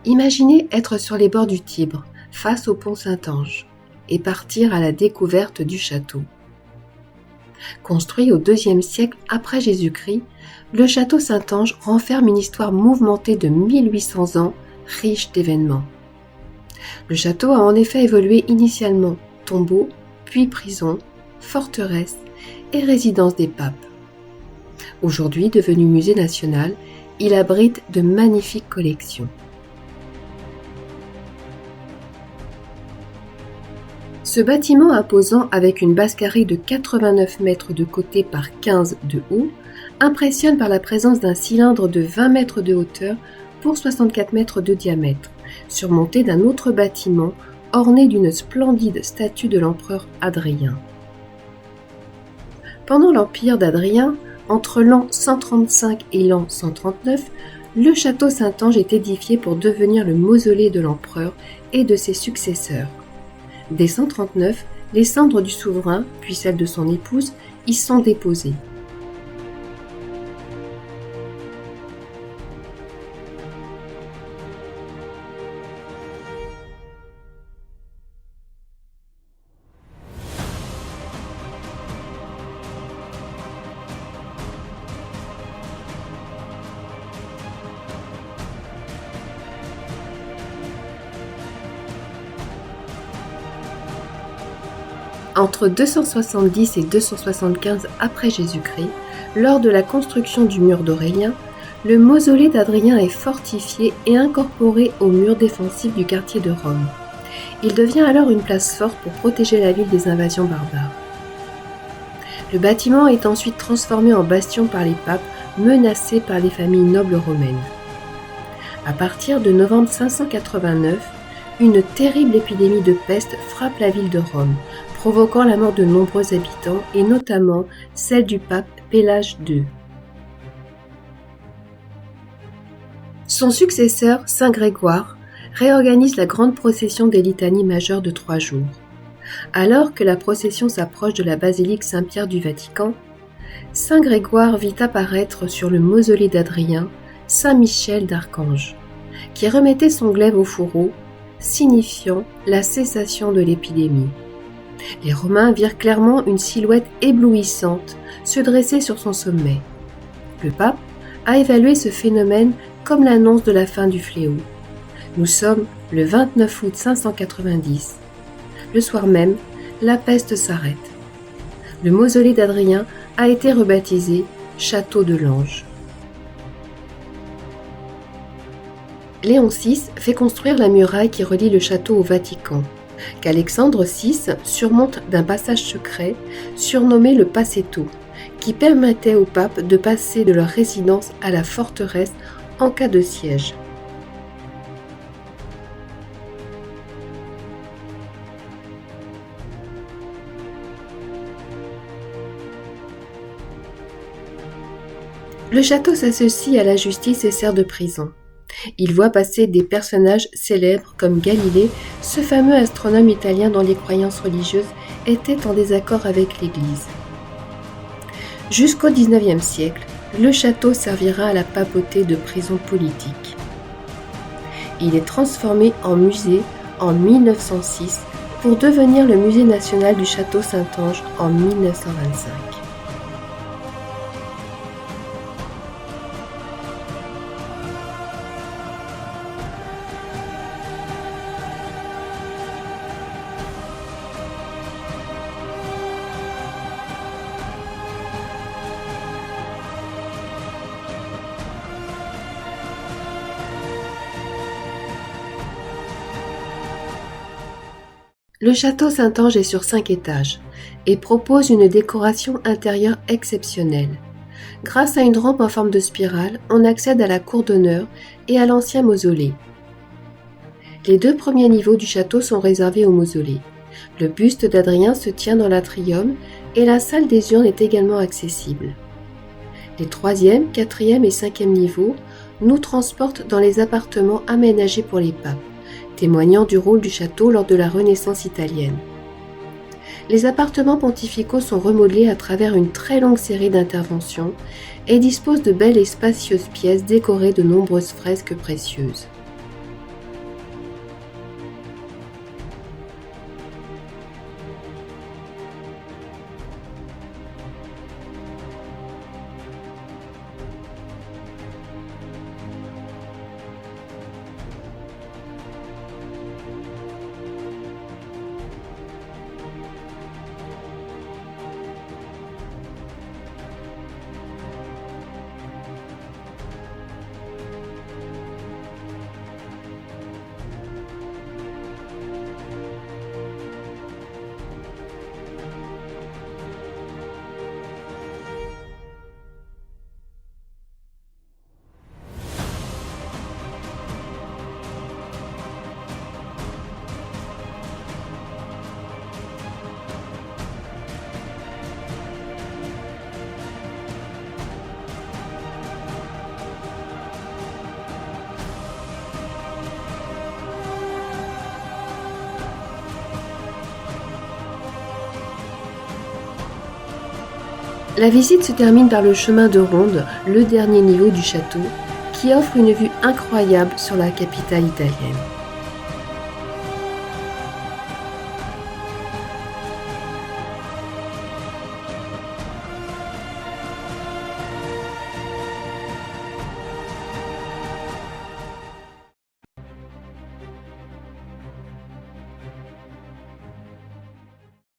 Imaginez être sur les bords du Tibre, face au pont Saint-Ange, et partir à la découverte du château. Construit au IIe siècle après Jésus-Christ, le château Saint-Ange renferme une histoire mouvementée de 1800 ans, riche d'événements. Le château a en effet évolué initialement tombeau, puis prison, forteresse et résidence des papes. Aujourd'hui devenu musée national, il abrite de magnifiques collections. Ce bâtiment imposant avec une base carrée de 89 mètres de côté par 15 de haut impressionne par la présence d'un cylindre de 20 mètres de hauteur pour 64 mètres de diamètre, surmonté d'un autre bâtiment orné d'une splendide statue de l'empereur Hadrien. Pendant l'empire d'Hadrien, entre l'an 135 et l'an 139, le château Saint-Ange est édifié pour devenir le mausolée de l'empereur et de ses successeurs. Dès 139, les cendres du souverain, puis celles de son épouse, y sont déposées. Entre 270 et 275 après Jésus-Christ, lors de la construction du mur d'Aurélien, le mausolée d'Hadrien est fortifié et incorporé au mur défensif du quartier de Rome. Il devient alors une place forte pour protéger la ville des invasions barbares. Le bâtiment est ensuite transformé en bastion par les papes menacés par les familles nobles romaines. À partir de novembre 589, une terrible épidémie de peste frappe la ville de Rome, provoquant la mort de nombreux habitants et notamment celle du pape Pélage II. Son successeur, Saint Grégoire, réorganise la grande procession des litanies majeures de 3 jours. Alors que la procession s'approche de la basilique Saint-Pierre du Vatican, Saint Grégoire vit apparaître sur le mausolée d'Hadrien Saint Michel d'Archange, qui remettait son glaive au fourreau, signifiant la cessation de l'épidémie. Les Romains virent clairement une silhouette éblouissante se dresser sur son sommet. Le pape a évalué ce phénomène comme l'annonce de la fin du fléau. Nous sommes le 29 août 590. Le soir même, la peste s'arrête. Le mausolée d'Hadrien a été rebaptisé Château de l'Ange. Léon VI fait construire la muraille qui relie le château au Vatican, qu'Alexandre VI surmonte d'un passage secret surnommé le Passetto, qui permettait aux papes de passer de leur résidence à la forteresse en cas de siège. Le château s'associe à la justice et sert de prison. Il voit passer des personnages célèbres comme Galilée, ce fameux astronome italien dont les croyances religieuses étaient en désaccord avec l'Église. Jusqu'au XIXe siècle, le château servira à la papauté de prison politique. Il est transformé en musée en 1906 pour devenir le musée national du château Saint-Ange en 1925. Le château Saint-Ange est sur 5 étages et propose une décoration intérieure exceptionnelle. Grâce à une rampe en forme de spirale, on accède à la cour d'honneur et à l'ancien mausolée. Les 2 premiers niveaux du château sont réservés au mausolée. Le buste d'Hadrien se tient dans l'atrium et la salle des urnes est également accessible. Les 3e, 4e et 5e niveaux nous transportent dans les appartements aménagés pour les papes, témoignant du rôle du château lors de la Renaissance italienne. Les appartements pontificaux sont remodelés à travers une très longue série d'interventions et disposent de belles et spacieuses pièces décorées de nombreuses fresques précieuses. La visite se termine par le chemin de ronde, le dernier niveau du château, qui offre une vue incroyable sur la capitale italienne.